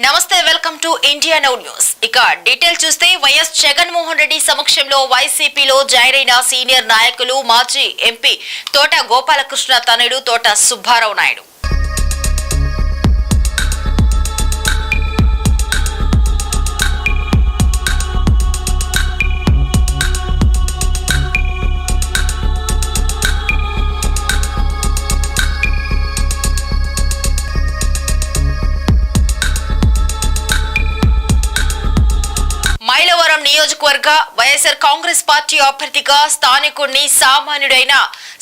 నమస్తే, welcome to India now news. ఇక detail చూస్తే వైఎస్ జగన్మోహన్ రెడ్డి సమక్షంలో వైసీపీలో జాయిన్ అయిన సీనియర్ నాయకులు మాజీ ఎంపీ తోట గోపాలకృష్ణ తనయుడు తోట సుబ్బారావు నాయుడు. మైలవరం నియోజకవర్గ వైఎస్ఆర్ కాంగ్రెస్ పార్టీ అభ్యర్థిగా స్థానికుడిని సామాన్యుడైన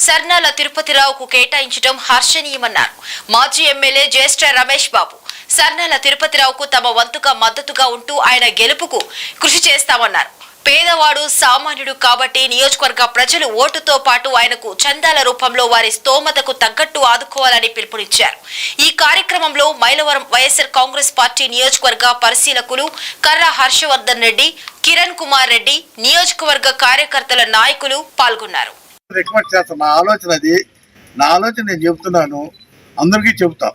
సర్నాల తిరుపతిరావుకు కేటాయించడం హర్షణీయమన్నారు మాజీ ఎమ్మెల్యే జ్యేష్ఠ రమేష్ బాబు. సర్నాల తిరుపతిరావుకు తమ వంతుగా మద్దతుగా ఉంటూ ఆయన గెలుపుకు కృషి చేస్తామన్నారు. పేదవాడు సామాన్యుడు కాబట్టి నియోజకవర్గ ప్రజలు ఓటుతో పాటు ఆయనకు చందాల రూపంలో వారి స్తోమతకు తగ్గట్టు ఆదుకోవాలని పిలుపునిచ్చారు. ఈ కార్యక్రమంలో మైలవరం వైఎస్ఆర్ కాంగ్రెస్ పార్టీ నియోజకవర్గ పరిశీలకులు కర్రా హర్షవర్ధన్ రెడ్డి, కిరణ్ కుమార్ రెడ్డి, నియోజకవర్గ కార్యకర్తల నాయకులు పాల్గొన్నారు. రిక్వెస్ట్ చేస్తాను. నా ఆలోచన నేను చెబుతున్నాను, అందరికీ చెబుతా,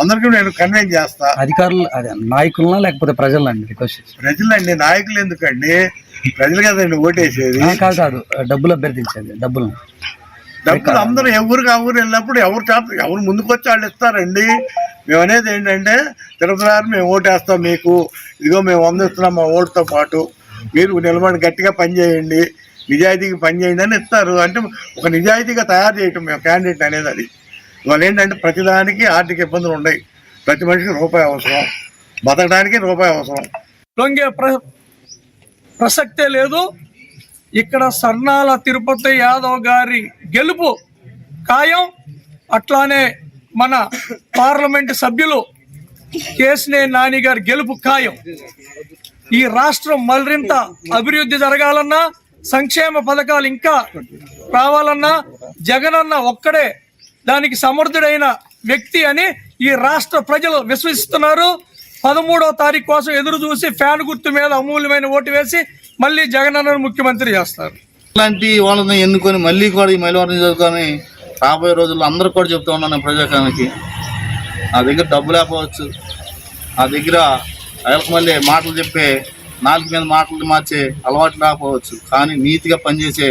అందరికీ నేను కన్వెన్స్ చేస్తా. అధికారులు నాయకులనా లేకపోతే ప్రజలండి? రిక్వెస్ట్ ప్రజలండి, నాయకులు ఎందుకండి? ప్రజలు కదండి ఓటేసేది. కాదు, డబ్బులు అభ్యర్థించేది. డబ్బులు అందరూ ఎవరికి ఊరు వెళ్ళినప్పుడు ఎవరు ముందుకు వచ్చి వాళ్ళు ఇస్తారండి. మేము అనేది ఏంటంటే, తిరుపతి గారు మేము ఓటేస్తాం, మీకు ఇదిగో మేము అందిస్తున్నాం మా ఓటుతో పాటు, మీరు నిలబడి గట్టిగా పనిచేయండి, నిజాయితీగా పనిచేయండి అని ఇస్తారు. అంటే ఒక నిజాయితీగా తయారు చేయటం మేము క్యాండిడేట్ అనేది. అది ఇవాళ ఏంటంటే ప్రతిదానికి ఆర్థిక ఇబ్బందులు ఉన్నాయి. ప్రతి మనిషికి రూపాయి అవసరం, బతకడానికి రూపాయి అవసరం. లొంగే ప్రసక్తే లేదు. ఇక్కడ సర్నాల తిరుపతి యాదవ్ గారి గెలుపు ఖాయం. అట్లానే మన పార్లమెంటు సభ్యులు కేసినేని నాని గారి గెలుపు ఖాయం. ఈ రాష్ట్రం మరింత అభివృద్ధి జరగాలన్నా, సంక్షేమ పథకాలు ఇంకా రావాలన్నా జగనన్న ఒక్కడే దానికి సమర్థుడైన వ్యక్తి అని ఈ రాష్ట్ర ప్రజలు విశ్వసిస్తున్నారు. 13వ తారీఖు కోసం ఎదురు చూసి ఫ్యాన్ గుర్తు మీద అమూల్యమైన ఓటు వేసి మళ్ళీ జగనన్నను ముఖ్యమంత్రి చేస్తారు. ఇలాంటి వాళ్ళని ఎన్నుకొని మళ్ళీ కూడా ఈ మైలవరం నియోజకవర్గాన్ని రాబోయే రోజుల్లో అందరూ కూడా చెప్తా ఉన్నాను ప్రజాకానికి. నా దగ్గర డబ్బు లేకపోవచ్చు, నా దగ్గర వాళ్ళకి మళ్ళీ మాటలు చెప్పే నాలుగు మీద మాటలు మార్చే అలవాటు లేకపోవచ్చు, కానీ నీతిగా పనిచేసే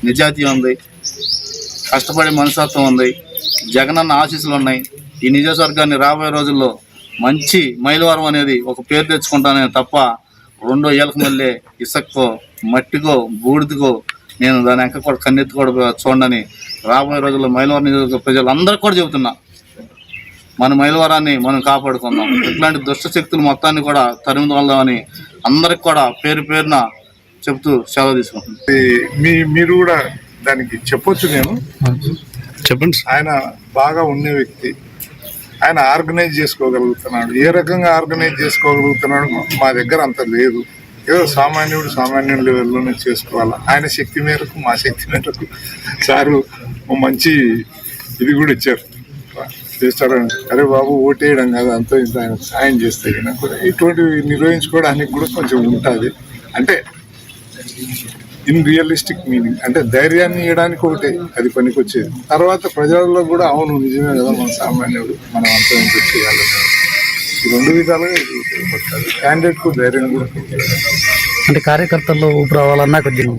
నిజాయితీ ఉంది, కష్టపడే మనస్తత్వం ఉంది, జగనన్న ఆశీస్సులు ఉన్నాయి. ఈ నియోజకవర్గాన్ని రాబోయే రోజుల్లో మంచి మైలవరం అనేది ఒక పేరు తెచ్చుకుంటానే తప్ప రెండో ఏళ్ళకి మళ్ళీ ఇసుక్కో, మట్టికో, బూడిదకో నేను దాని వెనక కూడా కన్నెత్తి కూడా చూడని రాబోయే రోజుల్లో మైలవరం నియోజకవర్గ ప్రజలందరికీ కూడా చెబుతున్నా, మన మైలవరాన్ని మనం కాపాడుకుందాం. ఇట్లాంటి దుష్ట శక్తులు మొత్తాన్ని కూడా తరిమిదామని అందరికి కూడా పేరు పేరున చెబుతూ సెలవు తీసుకుంటున్నాం. మీరు కూడా దానికి చెప్పొచ్చు. నేను చెప్పండి. ఆయన బాగా ఉండే వ్యక్తి, ఆయన ఆర్గనైజ్ చేసుకోగలుగుతున్నాడు. ఏ రకంగా ఆర్గనైజ్ చేసుకోగలుగుతున్నాడు మా దగ్గర అంత లేదు. ఏదో సామాన్యుడు లెవెల్లోనే చేసుకోవాలి. ఆయన శక్తి మేరకు, మా శక్తి మేరకు సారు మంచి ఇది కూడా ఇచ్చారు. చేస్తారని అరే బాబు ఓటేయడం కదా, అంతా ఇంత ఆయన సాయం చేస్తే కూడా ఇటువంటివి నిర్వహించుకోవడానికి కూడా కొంచెం ఉంటుంది. అంటే ఇన్ రియలిస్టిక్ మీనింగ్, అంటే ధైర్యాన్ని ఇవ్వడానికి ఒకటి అది పనికొచ్చేది. తర్వాత ప్రజలలో కూడా అవును నిజమే కదా, మన సామాన్యుడు మనం అంతా ఇంత చేయాలి. ఈ రెండు విధాలుగా ఇది ఉపయోగపడుతుంది. క్యాండిడేట్కు ధైర్యం కూడా అంటే కార్యకర్తల్లో ఊపు రావాలన్నా కొద్దిగా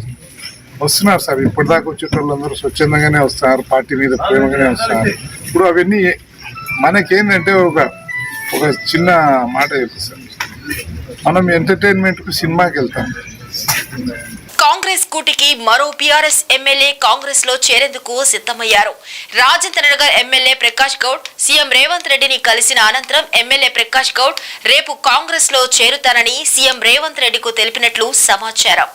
వస్తున్నారు సార్. ఇప్పటిదాకా వచ్చేటోళ్ళందరూ స్వచ్ఛందంగానే వస్తున్నారు, పార్టీ మీద ప్రేమగానే వస్తున్నారు. ఇప్పుడు అవన్నీ మనకేంటంటే ఒక చిన్న మాట చెప్పిస్తాను, మనం ఎంటర్టైన్మెంట్కు సినిమాకి వెళ్తాం. కాంగ్రెస్ కూటికి మరో బీఆర్ఎస్ ఎమ్మెల్యే కాంగ్రెస్ లో చేరేందుకు సిద్ధమయ్యారు. రాజేంద్ర నగర్ ఎమ్మెల్యే ప్రకాష్ గౌడ్ సీఎం రేవంత్ రెడ్డిని కలిసిన అనంతరం ఎమ్మెల్యే ప్రకాష్ గౌడ్ రేపు కాంగ్రెస్ లో చేరుతానని సీఎం రేవంత్ రెడ్డికు తెలిపినట్లు సమాచారం.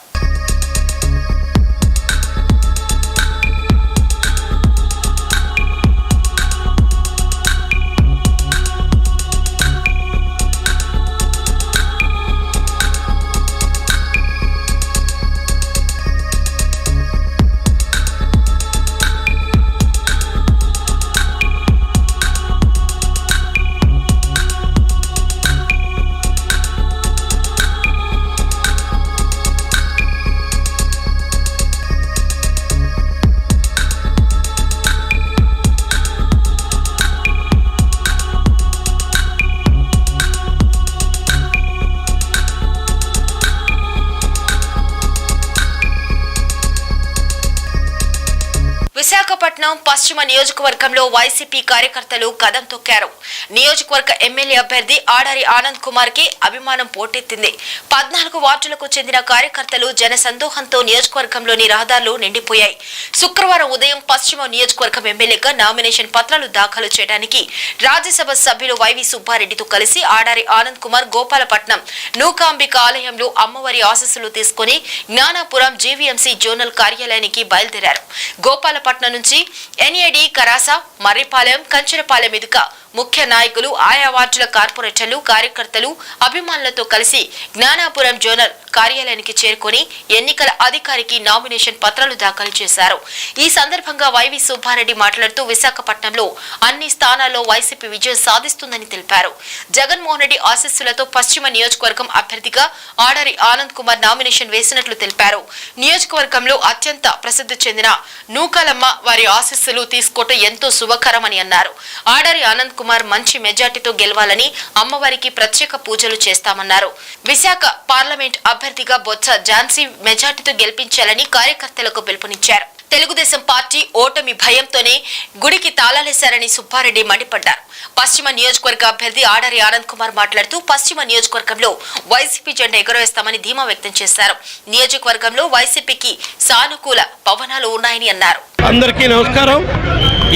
విశాఖపట్నం పశ్చిమ నియోజకవర్గంలో వైసీపీ కార్యకర్తలు కదం తొక్కారు. నియోజకవర్గ ఎమ్మెల్యే అభ్యర్థి ఆడారి ఆనంద్ కుమార్ కి అభిమానం పోటెత్తింది. 14 వార్డులకు చెందిన కార్యకర్తలు జనసందోహంతో నియోజకవర్గంలోని రహదారులు నిండిపోయాయి. శుక్రవారం ఉదయం పశ్చిమ నియోజకవర్గం ఎమ్మెల్యేగా నామినేషన్ పత్రాలు దాఖలు చేయడానికి రాజ్యసభ సభ్యులు వైవి సుబ్బారెడ్డితో కలిసి ఆడారి ఆనంద్ కుమార్ గోపాలపట్నం నూకాంబిక ఆలయంలో అమ్మవారి ఆశీస్సులు తీసుకుని జ్ఞానాపురం జీవీఎంసీ జోనల్ కార్యాలయానికి బయలుదేరారు. గోపాలపట్నం నుంచి ఎన్ఏడి కరాస, మర్రిపాలెం, కంచరపాలెం మీదుగా ముఖ్య నాయకులు, ఆయా వార్డుల కార్పొరేటర్లు, కార్యకర్తలు, అభిమానులతో కలిసి జ్ఞానాపురం జోనల్ కార్యాలయానికి చేరుకుని ఎన్నికల అధికారికి నామినేషన్ పత్రాలు దాఖలు చేశారు. ఈ సందర్భంగా వైవి సుబ్బారెడ్డి మాట్లాడుతూ విశాఖపట్నంలో అన్ని స్థానాల్లో వైసీపీ విజయం సాధిస్తుందని తెలిపారు. జగన్మోహన్ రెడ్డి ఆశీస్సులతో పశ్చిమ నియోజకవర్గం అభ్యర్థిగా ఆడారి ఆనంద్ కుమార్ నామినేషన్ వేసినట్లు తెలిపారు. నియోజకవర్గంలో అత్యంత ప్రసిద్ధి చెందిన నూకాలమ్మ వారి ఆశీస్సులు తీసుకోవటం ఎంతో శుభకరమని అన్నారు. ఆడారి ఆనంద్ కుమార్ మంచి మెజార్టీతో గెలవాలని అమ్మవారికి ప్రత్యేక పూజలు చేస్తామన్నారు. విశాఖ పార్లమెంట్ అభ్యర్థిగా బొత్స ఝాన్సీ మెజార్టీతో గెలిపించాలని కార్యకర్తలకు పిలుపునిచ్చారు. తెలుగుదేశం పార్టీ ఓటమి భయంతోనే గుడికి తాళాలేశారని సుబ్బారెడ్డి మండిపడ్డారు. పశ్చిమ నియోజకవర్గ అభ్యర్థి ఆడారి ఆనంద్ కుమార్ మాట్లాడుతూ పశ్చిమ నియోజకవర్గంలో వైసీపీ జెండా ఎగురవేస్తామని ధీమా వ్యక్తం చేశారు. నియోజకవర్గంలో వైసీపీకి సానుకూల పవనాలు ఉన్నాయని అన్నారు. అందరికీ నమస్కారం.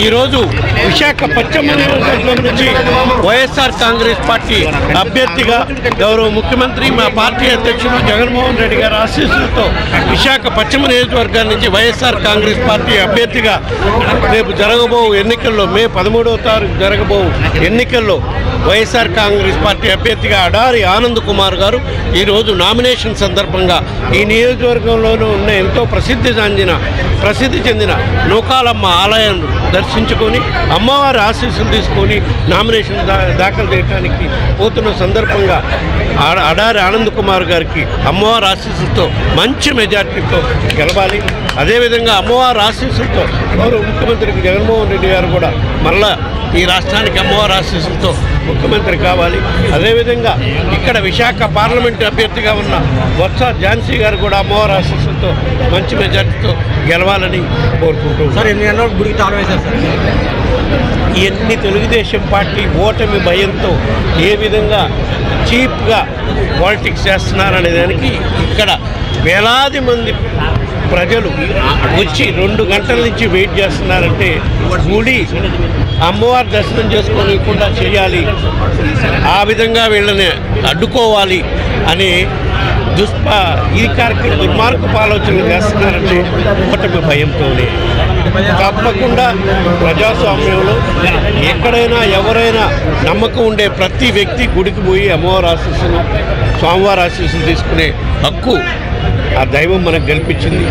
ఈరోజు విశాఖ పశ్చిమ నియోజకవర్గం నుంచి వైఎస్ఆర్ కాంగ్రెస్ పార్టీ అభ్యర్థిగా గౌరవ ముఖ్యమంత్రి మా పార్టీ అధ్యక్షుడు జగన్మోహన్ రెడ్డి గారి ఆశీస్సులతో విశాఖ పశ్చిమ నియోజకవర్గం నుంచి వైఎస్ఆర్ కాంగ్రెస్ పార్టీ అభ్యర్థిగా రేపు జరగబో ఎన్నికల్లో మే 13వ తారీఖు జరగబో ఎన్నికల్లో వైఎస్ఆర్ కాంగ్రెస్ పార్టీ అభ్యర్థిగా ఆడారి ఆనంద్ కుమార్ గారు ఈరోజు నామినేషన్ సందర్భంగా ఈ నియోజకవర్గంలోనూ ఉన్న ఎంతో ప్రసిద్ధి చెందిన నూకాలమ్మ ఆలయం దర్శించుకొని అమ్మవారి ఆశీస్సులు తీసుకొని నామినేషన్ దాఖలు చేయడానికి పోతున్న సందర్భంగా ఆడారి ఆనంద్ కుమార్ గారికి అమ్మవారి ఆశీస్సులతో మంచి మెజార్టీతో గెలవాలి. అదేవిధంగా అమ్మవారి ఆశీస్సులతో గౌరవ ముఖ్యమంత్రికి జగన్మోహన్ రెడ్డి గారు కూడా మళ్ళా ఈ రాష్ట్రానికి అమ్మవారి ఆశీస్సులతో ముఖ్యమంత్రి కావాలి. అదేవిధంగా ఇక్కడ విశాఖ పార్లమెంటు అభ్యర్థిగా ఉన్న బొత్స ఝాన్సీ గారు కూడా అమ్మవారి ఆశీస్సులతో మంచి మెజార్టీతో గెలవాలని కోరుకుంటున్నాం. సార్ ఎన్ని గుడికి తాళం వేశారు సార్? ఇవన్నీ తెలుగుదేశం పార్టీ ఓటమి భయంతో ఏ విధంగా చీప్గా పాలిటిక్స్ చేస్తున్నారనే దానికి ఇక్కడ వేలాది మంది ప్రజలు వచ్చి 2 గంటల నుంచి వెయిట్ చేస్తున్నారంటే గుడి అమ్మవారి దర్శనం చేసుకోకుండా చేయాలి, ఆ విధంగా వీళ్ళని అడ్డుకోవాలి అని ఈ కార్యక్రమం దుర్మార్గపు ఆలోచనలు చేస్తున్నారంటే ఓటమి భయంతోనే. తప్పకుండా ప్రజాస్వామ్యంలో ఎక్కడైనా ఎవరైనా నమ్మకం ఉండే ప్రతి వ్యక్తి గుడికి పోయి అమ్మవారి ఆశీస్సులు, స్వామివారి ఆశీస్సులు తీసుకునే హక్కు ఆ దైవం మనకు కల్పించింది.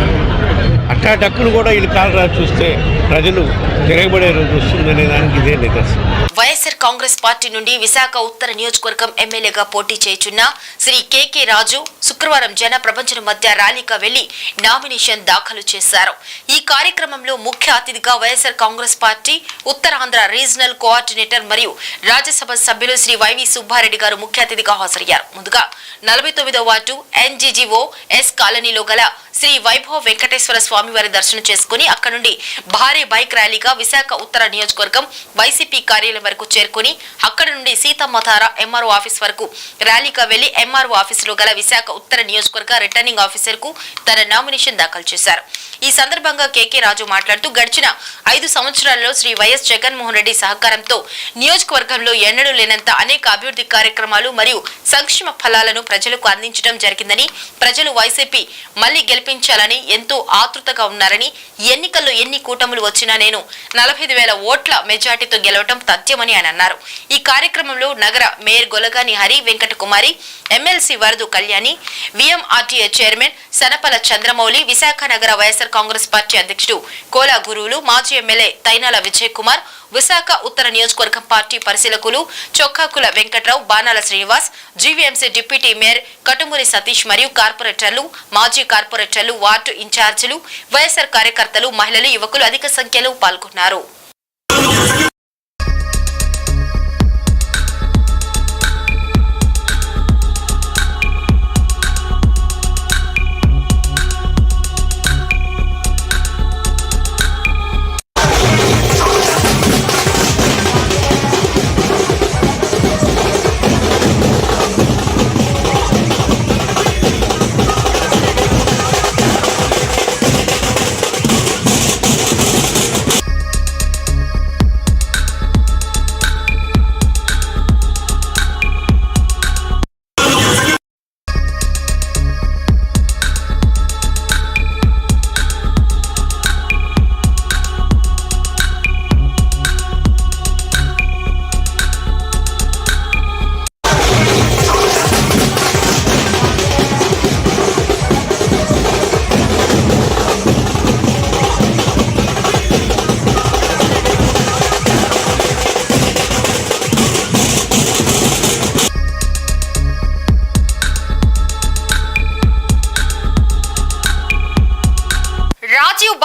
అట్టాటక్కును కూడా వీళ్ళు కాలరాజు చూస్తే ప్రజలు తిరగబడే రోజు వస్తుందనే దానికి ఇదే నిదర్శనం. వైఎస్ఆర్ కాంగ్రెస్ పార్టీ నుండి విశాఖ ఉత్తర నియోజకవర్గం ఎమ్మెల్యేగా పోటీ చేయుచున్న శ్రీ కెకే రాజు శుక్రవారం జన ప్రపంచం మధ్య ర్యాలీగా వెళ్లి నామినేషన్ దాఖలు చేశారు. ఈ కార్యక్రమంలో ముఖ్య అతిథిగా YSR Congress party Uttarandhra regional coordinator మరియు రాజ్యసభ సభ్యులు శ్రీ వైవి సుబ్బారెడ్డి గారు ముఖ్య అతిథిగా హాజరయ్యారు. ముందుగా 49వ వార్డు ఎన్జీజీఓ ఎస్ కాలనీలో గల శ్రీ వైభవ్ వెంకటేశ్వర స్వామి వారి దర్శనం చేసుకుని అక్కడి నుండి భారీ బైక్ ర్యాలీగా విశాఖ ఉత్తర నియోజకవర్గం వైసీపీ కార్యాలయం వరకు చేరుకుని అక్కడి నుండి సీతమ్మధార ఎంఆర్ఓ ఆఫీస్ వరకు ర్యాలీగా వెళ్లి ఎంఆర్ఓ ఆఫీసులో గల విశాఖ ఉత్తర నియోజకవర్గ రిటర్నింగ్ ఆఫీసర్ కు తన నామినేషన్ దాఖలు చేశారు. ఈ సందర్భంగా కెకే రాజు మాట్లాడుతూ గడిచిన 5 సంవత్సరాలలో శ్రీ వైఎస్ జగన్మోహన్ రెడ్డి సహకారంతో నియోజకవర్గంలో ఎన్నడూ లేనంత అనేక అభివృద్ధి కార్యక్రమాలు మరియు సంక్షేమ ఫలాలను ప్రజలకు అందించడం జరిగిందని, ప్రజలు వైసీపీ మళ్లీ గెలిపించాలని ఎంతో ఆతృతగా ఉన్నారని, ఎన్నికల్లో ఎన్ని కూటములు వచ్చినా నేను 45,000 ఓట్ల మెజార్టీతో గెలవడం తథ్యమని ఆయన అన్నారు. ఈ కార్యక్రమంలో నగర mayor Golagani Hari Venkata Kumari, MLC Varudu Kalyani, VMRDA chairman Sanapala Chandramouli, Visakha నగర వైఎస్ఆర్ కాంగ్రెస్ పార్టీ అధ్యక్షుడు కోలా గురువులు, మాజీ ఎమ్మెల్యే తైనాల విజయ్ కుమార్, విశాఖ ఉత్తర నియోజకవర్గం పార్టీ పరిశీలకులు Chokkakula Venkatrao, Banala Srinivas, GVMC deputy mayor Katumuri Satish మరియు కార్పొరేటర్లు, మాజీ కార్పొరేటర్లు, వార్డు ఇన్ఛార్జీలు, వైఎస్ఆర్ కార్యకర్తలు, మహిళలు, యువకులు అధిక సంఖ్యలో పాల్గొన్నారు.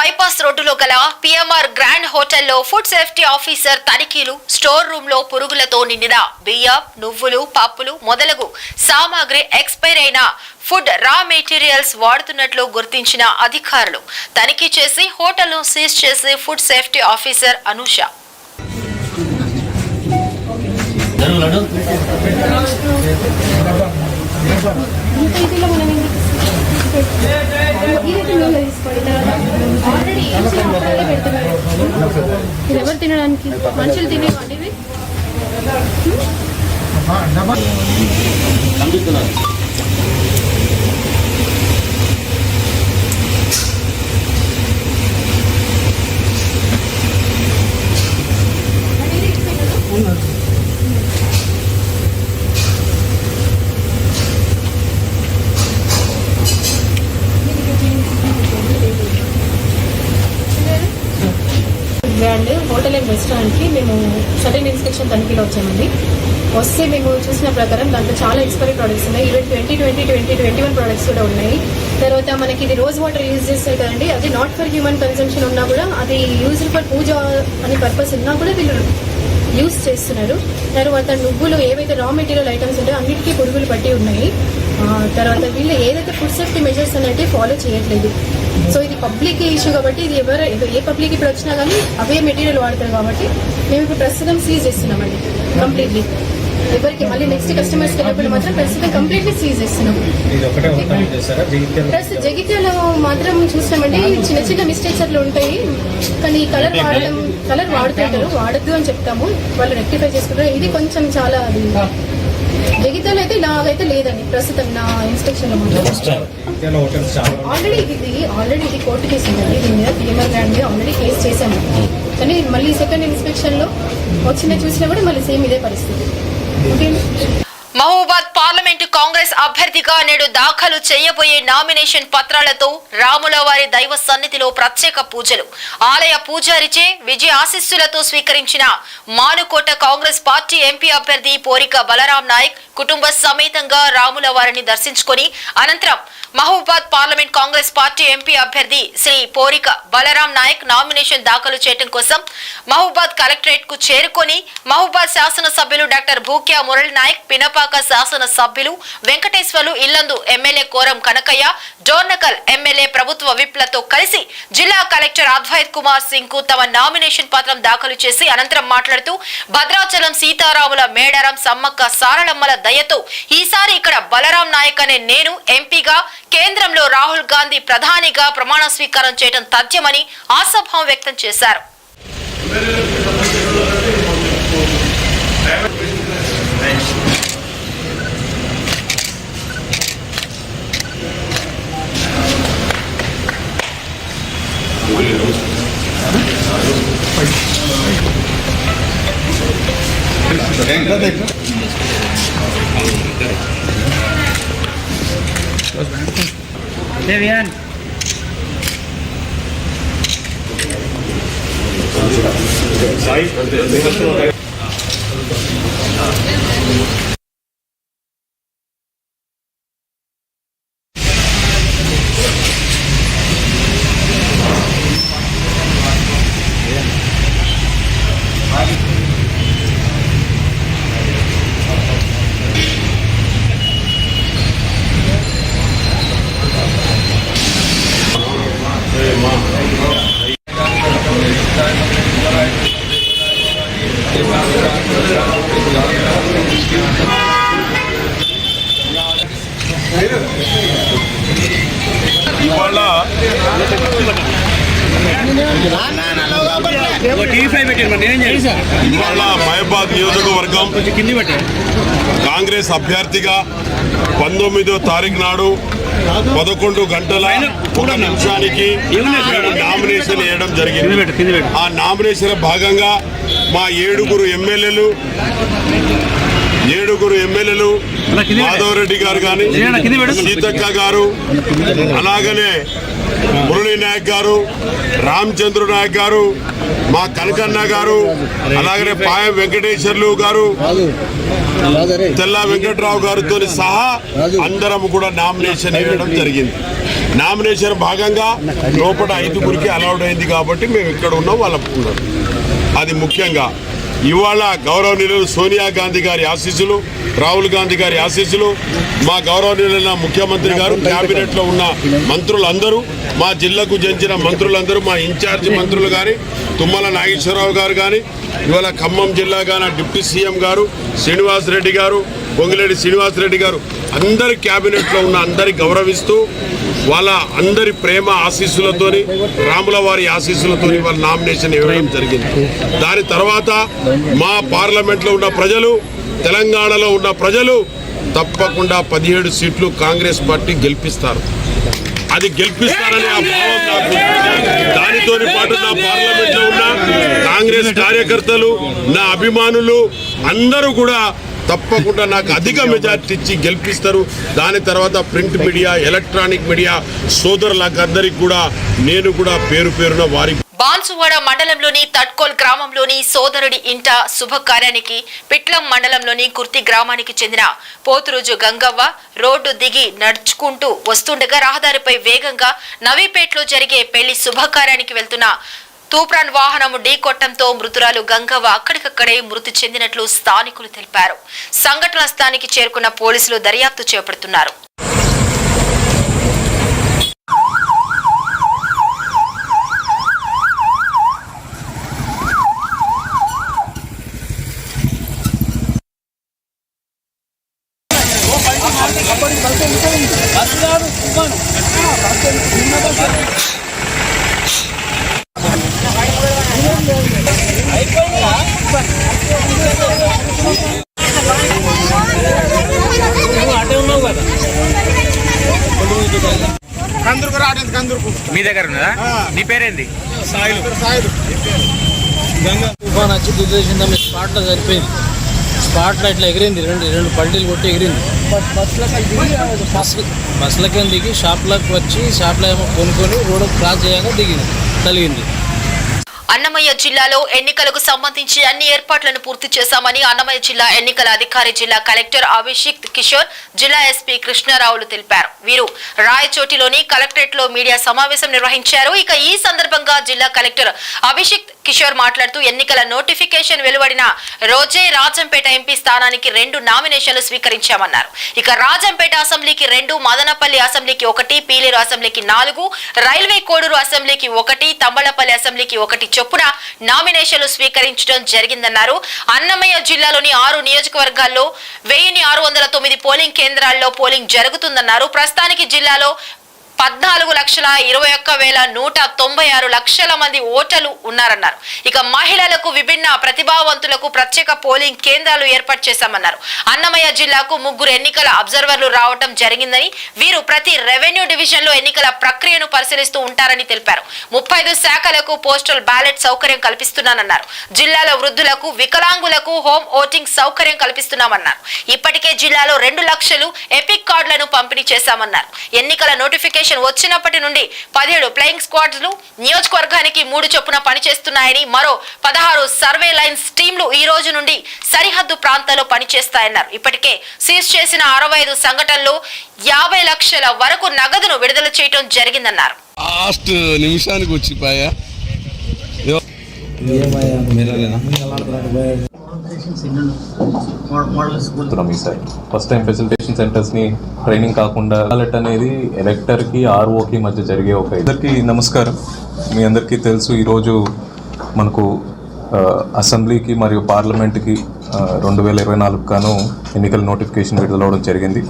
బైపాస్ రోడ్డులో గల పిఎంఆర్ గ్రాండ్ హోటల్లో ఫుడ్ సేఫ్టీ ఆఫీసర్ తనిఖీలు. స్టోర్ రూమ్ లో పురుగులతో నిండిన బియ్యం, నువ్వులు, పప్పులు మొదలగు సామాగ్రి ఎక్స్పైర్ అయిన ఫుడ్ రా మెటీరియల్స్ వాడుతున్నట్లు గుర్తించిన అధికారులు తనిఖీ చేసి హోటల్ను సీజ్ చేసి ఫుడ్ సేఫ్టీ ఆఫీసర్ అనూష ఇది ఎవరు తినడానికి? మనుషులు తినేవాడి ఇవి బ్రాండ్ హోటల్ అండ్ రెస్టారెంట్కి మేము సర్టెన్ ఇన్స్పెక్షన్ తనిఖీలో వచ్చామండి. వస్తే మేము చూసిన ప్రకారం దాంట్లో చాలా ఎక్స్పైరీ ప్రోడక్ట్స్ ఉన్నాయి. ఈవెన్ 2021 ప్రోడక్ట్స్ కూడా ఉన్నాయి. తర్వాత మనకి ఇది రోజ్ వాటర్ యూజ్ చేస్తారు కదండి, అది నాట్ ఫర్ హ్యూమన్ కన్సంప్షన్ ఉన్నా కూడా అది యూజ్ ఫర్ పూజ అనే పర్పస్ ఉన్నా కూడా వీళ్ళు యూజ్ చేస్తున్నారు. తర్వాత నువ్వులు ఏవైతే రా మెటీరియల్ ఐటమ్స్ ఉంటాయో అన్నిటికీ పురుగులు పట్టి ఉన్నాయి. తర్వాత వీళ్ళు ఏదైతే ఫుడ్ సేఫ్టీ మెజర్స్ అనేది ఫాలో చేయట్లేదు. సో ఇది పబ్లిక్ ఇష్యూ కాబట్టి ఇది ఏ పబ్లిక్ ఇప్పుడు వచ్చినా కానీ అవే మెటీరియల్ వాడతారు కాబట్టి మేము ఇప్పుడు ప్రస్తుతం సీజ్ చేస్తున్నామండి కంప్లీట్లీ. ఎవరికి మళ్ళీ నెక్స్ట్ కస్టమర్స్కి వెళ్ళినప్పుడు మాత్రం ప్రస్తుతం కంప్లీట్లీ సీజ్ చేస్తున్నాము. ప్లస్ జగిత్యాలో మాత్రం చూస్తామండి చిన్న చిన్న మిస్టేక్స్ అట్లా ఉంటాయి, కానీ కలర్ వాడుతుంటారు, వాడద్దు అని చెప్తాము, వాళ్ళు రెక్టిఫై చేసుకుంటారు. ఇది కొంచెం చాలా జగిత్యాలో అయితే ఇలాగైతే లేదండి ప్రస్తుతం నా ఇన్స్పెక్షన్ లో మాత్రం. ఆల్రెడీ ఇది కోర్టు కేసు ఉందండి, దీని మీద పిఎంఆర్ గ్రాండ్ మీద ఆల్రెడీ కేసు చేశాము. కానీ మళ్ళీ సెకండ్ ఇన్స్పెక్షన్ లో వచ్చిన చూసినా కూడా మళ్ళీ సేమ్ ఇదే పరిస్థితి. ఓకే. మహబూబాద్ పార్లమెంటు కాంగ్రెస్ అభ్యర్థిగా నేడు దాఖలు చేయబోయే నామినేషన్ పత్రాలతో రాములవారి దైవ సన్నిధిలో ప్రత్యేక పూజలు. ఆలయ పూజారిచే విజయ ఆశీస్సులతో స్వీకరించిన మానుకోట కాంగ్రెస్ పార్టీ ఎంపీ అభ్యర్థి పోరిక బలరాం నాయక్ కుటుంబ సమేతంగా రాములవారిని దర్శించుకొని అనంతరం Mahabubabad parliament Congress party MP అభ్యర్థి శ్రీ పోరిక బలరాం నాయక్ నామినేషన్ దాఖలు చేయడం కోసం మహబూబాద్ కలెక్టరేట్ కు చేరుకొని మహబూబాద్ శాసనసభ్యులు డాక్టర్ భూక్యా మురళి నాయక్, పినపాక శాసన సభ్యులు వెంకటేశ్వర్లు, ఇల్లందు ఎమ్మెల్యే కోరం కనకయ్య, డోర్నకల్ ఎమ్మెల్యే ప్రభుత్వ విప్లతో కలిసి జిల్లా కలెక్టర్ అద్వైత్ కుమార్ సింగ్ కు తమ నామినేషన్ పత్రం దాఖలు చేసి అనంతరం మాట్లాడుతూ భద్రాచలం సీతారాముల మేడారం సమ్మక్క సారలమ్మల దయతో ఈసారి ఇక్కడ బలరాం నాయక్ అనే నేను ఎంపీగా, కేంద్రంలో రాహుల్ గాంధీ ప్రధానిగా ప్రమాణ స్వీకారం చేయడం తథ్యమని ఆశాభావం వ్యక్తం చేశారు. Devian. ఇవాళ మహబూబాద్ నియోజకవర్గం కాంగ్రెస్ అభ్యర్థిగా 19వ తారీఖు నాడు 11 గంటల 1 నిమిషానికి నామినేషన్ వేయడం జరిగింది. ఆ నామినేషన్ భాగంగా మా ఏడుగురు ఎమ్మెల్యేలు మాధవరెడ్డి గారు కానీ, సీతక్క గారు, అలాగనే మురళీ నాయక్ గారు, రామచంద్ర నాయక్ గారు, మా కనకన్న గారు, అలాగనే పాయం వెంకటేశ్వర్లు గారు, తెల్ల వెంకట్రావు గారితో సహా అందరం కూడా నామినేషన్ వేయడం జరిగింది. నామినేషన్ భాగంగా లోపల 5గురికి అలౌడ్ అయింది కాబట్టి మేము ఇక్కడ ఉన్నాం, వాళ్ళ ఉన్నారు. అది ముఖ్యంగా ఇవాళ గౌరవనీయులు సోనియా గాంధీ గారి ఆశీస్సులు, రాహుల్ గాంధీ గారి ఆశీస్సులు, మా గౌరవనీయులైన ముఖ్యమంత్రి గారు, క్యాబినెట్లో ఉన్న మంత్రులందరూ, మా జిల్లాకు చెందిన మంత్రులందరూ, మా ఇన్ఛార్జి మంత్రులు కానీ, తుమ్మల నాగేశ్వరరావు గారు కానీ, ఇవాళ ఖమ్మం జిల్లా కానీ డిప్యూటీ సీఎం గారు శ్రీనివాస్ రెడ్డి గారు, పొంగిరెడ్డి శ్రీనివాస్ రెడ్డి గారు, అందరి క్యాబినెట్లో ఉన్న అందరి గౌరవిస్తూ వాళ్ళ అందరి ప్రేమ ఆశీస్సులతోని, రాముల వారి ఆశీస్సులతోని వాళ్ళ నామినేషన్ ఇవ్వడం జరిగింది. దాని తర్వాత మా పార్లమెంట్లో ఉన్న ప్రజలు, తెలంగాణలో ఉన్న ప్రజలు తప్పకుండా 17 సీట్లు కాంగ్రెస్ పార్టీ గెలిపిస్తారు. అది గెలిపిస్తారనే ఆ భావం నాకు. దానితోని పాటు నా పార్లమెంట్లో ఉన్న కాంగ్రెస్ కార్యకర్తలు, నా అభిమానులు అందరూ కూడా తప్పకుండా నాకు అధిక మెజార్టీ ఇచ్చి గెలిపిస్తారు. దాని తర్వాత ప్రింట్ మీడియా, ఎలక్ట్రానిక్ మీడియా సోదరులకు అందరికి కూడా నేను కూడా పేరు పేరున వారి బాన్సువాడ మండలంలోని తట్కోల్ గ్రామంలోని సోదరుడి ఇంట శుభకార్యానికి పిట్లం మండలంలోని కుర్తి గ్రామానికి చెందిన పోతురోజు గంగవ్వ రోడ్డు దిగి నడుచుకుంటూ వస్తుండగా రహదారిపై వేగంగా నవీపేటలో జరిగే పెళ్లి శుభకార్యానికి వెళ్తున్న తూప్రాన్ వాహనము ఢీకొట్టంతో మృతురాలు గంగవ్వ అక్కడికక్కడే మృతి చెందినట్లు స్థానికులు తెలిపారు. సంఘటన స్థానికి చేరుకున్న పోలీసులు దర్యాప్తు చేపడుతున్నారు. మీ దగ్గర ఉన్నదా? నీ పేరేంది? తుఫాన్ వచ్చి దుద్దేసిందా మీ స్పాట్లో సరిపోయింది. స్పాట్లో ఇట్లా ఎగిరింది, రెండు పల్టీలు కొట్టి ఎగిరింది. బస్సులకేం దిగి షాప్లోకి వచ్చి షాప్లో ఏమో కొనుక్కొని రోడ్డు క్రాస్ చేయగా తగిలింది. అన్నమయ్య జిల్లాలో ఎన్నికలకు సంబంధించి అన్ని ఏర్పాట్లను పూర్తి చేశామని అన్నమయ్య జిల్లా ఎన్నికల అధికారి జిల్లా కలెక్టర్ అభిషేక్ కిషోర్, జిల్లా ఎస్పీ కృష్ణారావులు తెలిపారు. వీరు రాయచోటిలోని కలెక్టరేట్ లో మీడియా సమావేశం నిర్వహించారు. ఇక ఈ సందర్భంగా జిల్లా కలెక్టర్ అభిషేక్ కిషోర్ మాట్లాడుతూ ఎన్నికల నోటిఫికేషన్ వెలువడిన రోజే రాజంపేట ఎంపీ స్థానానికి 2 నామినేషన్లు స్వీకరించామన్నారు. ఇక రాజంపేట అసెంబ్లీకి 2, మదనపల్లి అసెంబ్లీకి 1, పీలేరు అసెంబ్లీకి 4, రైల్వే కోడూరు అసెంబ్లీకి 1, తంబళపల్లి అసెంబ్లీకి 1 చొప్పున నామినేషన్లు స్వీకరించడం జరిగిందన్నారు. అన్నమయ్య జిల్లాలోని 6 నియోజకవర్గాల్లో 1609 పోలింగ్ కేంద్రాల్లో పోలింగ్ జరుగుతుందన్నారు. ప్రస్తుతానికి జిల్లాలో 14,21,196 లక్షల మంది ఓటర్లు ఉన్నారన్నారు. ఇక మహిళలకు, విభిన్న ప్రతిభావంతులకు ప్రత్యేక పోలింగ్ కేంద్రాలు ఏర్పాటు చేశామన్నారు. అన్నమయ్య జిల్లాకు 3 ఎన్నికల అబ్జర్వర్లు రావడం జరిగిందని, వీరు ప్రతి రెవెన్యూ డివిజన్ లో ఎన్నికల ప్రక్రియను పరిశీలిస్తూ ఉంటారని తెలిపారు. 35 శాఖలకు పోస్టల్ బ్యాలెట్ సౌకర్యం కల్పిస్తున్నానన్నారు. జిల్లాలో వృద్ధులకు, వికలాంగులకు హోమ్ ఓటింగ్ సౌకర్యం కల్పిస్తున్నామన్నారు. ఇప్పటికే జిల్లాలో 2 లక్షలు ఎపిక్ కార్డులను పంపిణీ చేశామన్నారు. ఎన్నికల నోటిఫికేషన్ వచ్చినప్పటి నుండి 17 ఫ్లయింగ్ స్క్వాడ్లు నియోజకవర్గానికి 3 చొప్పున పనిచేస్తున్నాయని, మరో 16 సర్వే లైన్స్ టీంలు ఈ రోజు నుండి సరిహద్దు ప్రాంతాల్లో పనిచేస్తాయన్నారు. ఇప్పటికే సీజ్ చేసిన 65 సంఘటనలు 50 లక్షల వరకు నగదును విడుదల చేయడం జరిగిందన్నారు. లాస్ట్ నిమిషానికి వచ్చిపోయా ఫస్ట్ టైం ఫెసిలిటేషన్ సెంటర్స్ని ట్రైనింగ్ కాకుండా బ్యాలెట్ అనేది ఎలక్టర్కి, ఆర్ఓకి మధ్య జరిగే ఒక ఇద్దరికి నమస్కారం. మీ అందరికీ తెలుసు ఈరోజు మనకు అసెంబ్లీకి మరియు పార్లమెంట్కి 2024 గాను ఎన్నికల నోటిఫికేషన్ విడుదలవడం జరిగింది.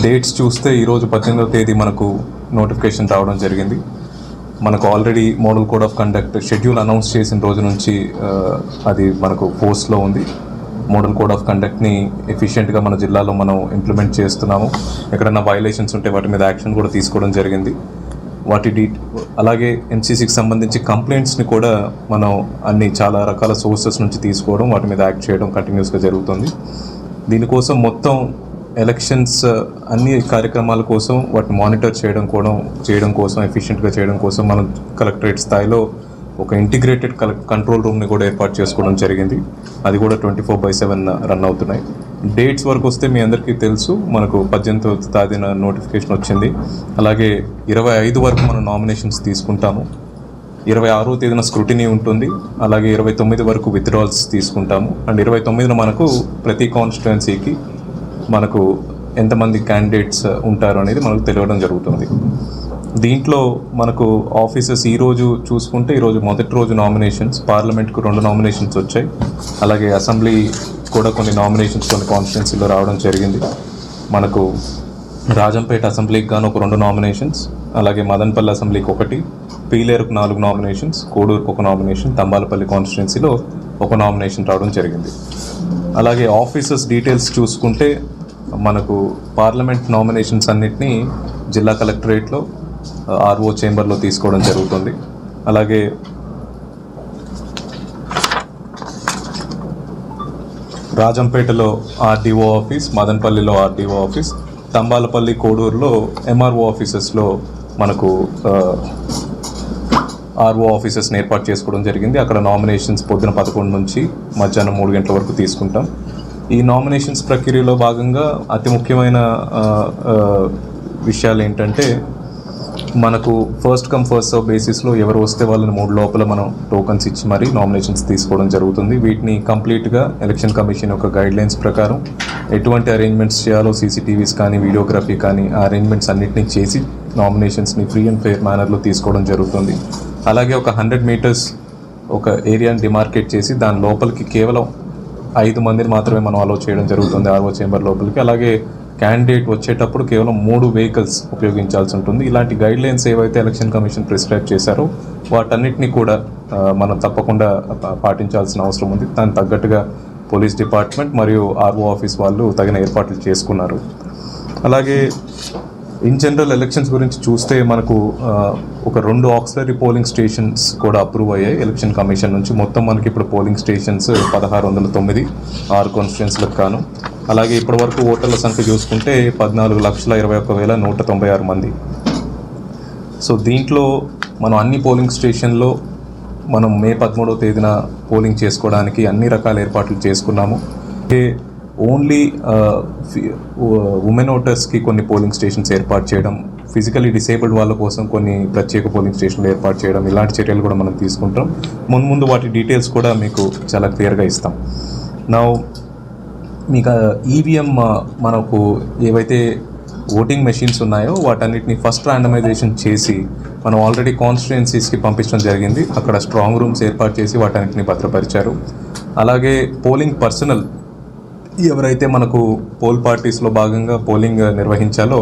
డేట్స్ చూస్తే ఈరోజు 18వ తేదీ మనకు నోటిఫికేషన్ రావడం జరిగింది. మనకు already model code of conduct schedule announce చేసిన రోజు నుంచి అది మనకు పోస్ట్లో ఉంది. మోడల్ కోడ్ ఆఫ్ కండక్ట్ని ఎఫిషియెంట్గా మన జిల్లాలో మనం ఇంప్లిమెంట్ చేస్తున్నాము. ఎక్కడన్నా వైలేషన్స్ ఉంటే వాటి మీద యాక్షన్ కూడా తీసుకోవడం జరిగింది. అలాగే ఎన్సీసీకి సంబంధించి కంప్లైంట్స్ని కూడా మనం చాలా రకాల సోర్సెస్ నుంచి తీసుకోవడం, వాటి మీద యాక్ట్ చేయడం కంటిన్యూస్గా జరుగుతుంది. దీనికోసం మొత్తం ఎలక్షన్స్ అన్ని కార్యక్రమాల కోసం వాటిని మానిటర్ చేయడం కోసం, ఎఫిషియెంట్గా చేయడం కోసం మనం కలెక్టరేట్ స్థాయిలో ఒక ఇంటిగ్రేటెడ్ కంట్రోల్ రూమ్ని కూడా ఏర్పాటు చేసుకోవడం జరిగింది. అది కూడా 24/7 రన్ అవుతున్నాయి. డేట్స్ వరకు వస్తే మీ అందరికీ తెలుసు, మనకు 18వ తేదీన నోటిఫికేషన్ వచ్చింది. అలాగే 25 వరకు మనం నామినేషన్స్ తీసుకుంటాము. 26వ తేదీన స్క్రూటినీ ఉంటుంది. అలాగే 29 వరకు విత్డ్రాల్స్ తీసుకుంటాము. అండ్ 29న మనకు ప్రతి కాన్స్టిట్యుయెన్సీకి మనకు ఎంతమంది క్యాండిడేట్స్ ఉంటారు అనేది మనకు తెలియడం జరుగుతుంది. దీంట్లో మనకు ఆఫీసెస్ ఈరోజు చూసుకుంటే ఈరోజు మొదటి రోజు నామినేషన్స్, పార్లమెంట్కు 2 నామినేషన్స్ వచ్చాయి. అలాగే అసెంబ్లీ కూడా కొన్ని నామినేషన్స్ కొన్ని కాన్స్టిట్యుయెన్సీలో రావడం జరిగింది. మనకు రాజంపేట అసెంబ్లీకి గాను ఒక 2 నామినేషన్స్, అలాగే మదనపల్లి అసెంబ్లీకి 1, పీలేరుకు 4 నామినేషన్స్, కోడూరుకు 1 నామినేషన్, తంబాలపల్లి కాన్స్టిట్యుయెన్సీలో 1 నామినేషన్ రావడం జరిగింది. అలాగే ఆఫీసెస్ డీటెయిల్స్ చూసుకుంటే మనకు పార్లమెంట్ నామినేషన్స్ అన్నిటినీ జిల్లా కలెక్టరేట్లో ఆర్ఓ చేంబర్లో తీసుకోవడం జరుగుతుంది. అలాగే రాజంపేటలో ఆర్డీఓ ఆఫీస్, మదనపల్లిలో ఆర్డీఓ ఆఫీస్, తంబాలపల్లి, కోడూరులో ఎంఆర్ఓ ఆఫీసెస్లో మనకు ఆర్ఓ ఆఫీసెస్ని ఏర్పాటు చేసుకోవడం జరిగింది. అక్కడ నామినేషన్స్ పొద్దున 11 నుంచి మధ్యాహ్నం 3 గంటల వరకు తీసుకుంటాం. ఈ నామినేషన్స్ ప్రక్రియలో భాగంగా అతి ముఖ్యమైన విషయాలు ఏంటంటే మనకు ఫస్ట్ కమ్ ఫస్ట్ సర్వ్ బేసిస్లో ఎవరు వస్తే వాళ్ళని 3 లోపల మనం టోకన్స్ ఇచ్చి మరీ నామినేషన్స్ తీసుకోవడం జరుగుతుంది. వీటిని కంప్లీట్గా ఎలక్షన్ కమిషన్ యొక్క గైడ్లైన్స్ ప్రకారం ఎటువంటి అరేంజ్మెంట్స్ చేయాలో సీసీటీవీస్ కానీ వీడియోగ్రఫీ కానీ ఆ అరేంజ్మెంట్స్ అన్నింటినీ చేసి నామినేషన్స్ని ఫ్రీ అండ్ ఫెయిర్ మేనర్లో తీసుకోవడం జరుగుతుంది. అలాగే ఒక 100 మీటర్స్ ఒక ఏరియాని డిమార్కేట్ చేసి దాని లోపలికి కేవలం 5 మందిని మాత్రమే మనం అలో చేయడం జరుగుతుంది ఆర్ఓ చేంబర్ లోపలికి. అలాగే క్యాండిడేట్ వచ్చేటప్పుడు కేవలం 3 వెహికల్స్ ఉపయోగించాల్సి ఉంటుంది. ఇలాంటి గైడ్లైన్స్ ఏవైతే ఎలక్షన్ కమిషన్ ప్రిస్క్రైబ్ చేశారో వాటన్నిటిని కూడా మనం తప్పకుండా పాటించాల్సిన అవసరం ఉంది. దానికి తగ్గట్టుగా పోలీస్ డిపార్ట్మెంట్ మరియు ఆర్ఓ ఆఫీస్ వాళ్ళు తగిన ఏర్పాట్లు చేసుకున్నారు. అలాగే ఇన్ జనరల్ ఎలక్షన్స్ గురించి చూస్తే మనకు ఒక 2 ఆక్సిలరీ పోలింగ్ స్టేషన్స్ కూడా అప్రూవ్ అయ్యాయి ఎలక్షన్ కమిషన్ నుంచి. మొత్తం మనకి ఇప్పుడు పోలింగ్ స్టేషన్స్ 1609 6 కాన్స్టిట్యుయెన్సీలకు కాను. అలాగే ఇప్పటి వరకు ఓటర్ల సంఖ్య చూసుకుంటే 14,21,196 మంది. సో దీంట్లో మనం అన్ని పోలింగ్ స్టేషన్లో మనం మే 13వ తేదీన పోలింగ్ చేసుకోవడానికి అన్ని రకాల ఏర్పాట్లు చేసుకున్నాము. ఓన్లీ ఉమెన్ ఓటర్స్కి కొన్ని పోలింగ్ స్టేషన్స్ ఏర్పాటు చేయడం, ఫిజికలీ డిసేబుల్డ్ వాళ్ళ కోసం కొన్ని ప్రత్యేక పోలింగ్ స్టేషన్లు ఏర్పాటు చేయడం, ఇలాంటి చర్యలు కూడా మనం తీసుకుంటాం. ముందు వాటి డీటెయిల్స్ కూడా మీకు చాలా క్లియర్గా ఇస్తాం. నా మీకు ఈవీఎం మనకు ఏవైతే ఓటింగ్ మెషిన్స్ ఉన్నాయో వాటన్నిటిని ఫస్ట్ ర్యాండమైజేషన్ చేసి మనం ఆల్రెడీ కాన్స్టిట్యుయెన్సీస్కి పంపించడం జరిగింది. అక్కడ స్ట్రాంగ్ రూమ్స్ ఏర్పాటు చేసి వాటన్నిటిని భద్రపరిచారు. అలాగే పోలింగ్ పర్సనల్ ఎవరైతే మనకు పోల్ పార్టీస్లో భాగంగా పోలింగ్ నిర్వహించాలో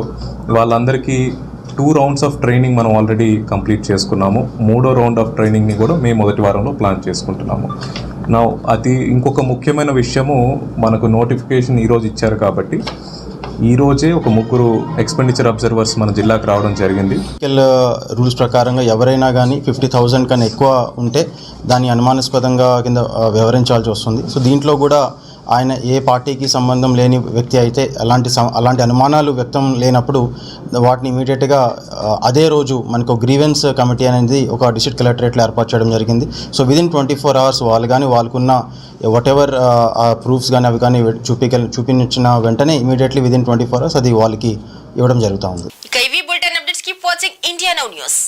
వాళ్ళందరికీ 2 రౌండ్స్ ఆఫ్ ట్రైనింగ్ మనం ఆల్రెడీ కంప్లీట్ చేసుకున్నాము. 3వ రౌండ్ ఆఫ్ ట్రైనింగ్ని కూడా మే మొదటి వారంలో ప్లాన్ చేసుకుంటున్నాము. నా ఇంకొక ముఖ్యమైన విషయము, మనకు నోటిఫికేషన్ ఈరోజు ఇచ్చారు కాబట్టి ఈరోజే ఒక 3 ఎక్స్పెండిచర్ అబ్జర్వర్స్ మన జిల్లాకు రావడం జరిగింది. రూల్స్ ప్రకారంగా ఎవరైనా కానీ 50,000 కన్నా ఎక్కువ ఉంటే దాన్ని అనుమానాస్పదంగా కింద వ్యవహరించాల్సి వస్తుంది. సో దీంట్లో కూడా ఆయన ఏ పార్టీకి సంబంధం లేని వ్యక్తి అయితే అలాంటి అనుమానాలు వ్యక్తం లేనప్పుడు వాటిని ఇమీడియట్గా అదే రోజు మనకు గ్రీవెన్స్ కమిటీ అనేది ఒక డిస్ట్రిక్ట్ కలెక్టరేట్లో ఏర్పాటు చేయడం జరిగింది. సో విదిన్ 24 hours వాళ్ళు కానీ వాళ్ళకున్న వాట్ ఎవర్ ప్రూఫ్స్ కానీ అవి కానీ చూపించిన వెంటనే ఇమీడియట్లీ విదిన్ 24 hours అది వాళ్ళకి ఇవ్వడం జరుగుతూ ఉంది. ఇక ఇవి bulletin updates, keep watching India now news.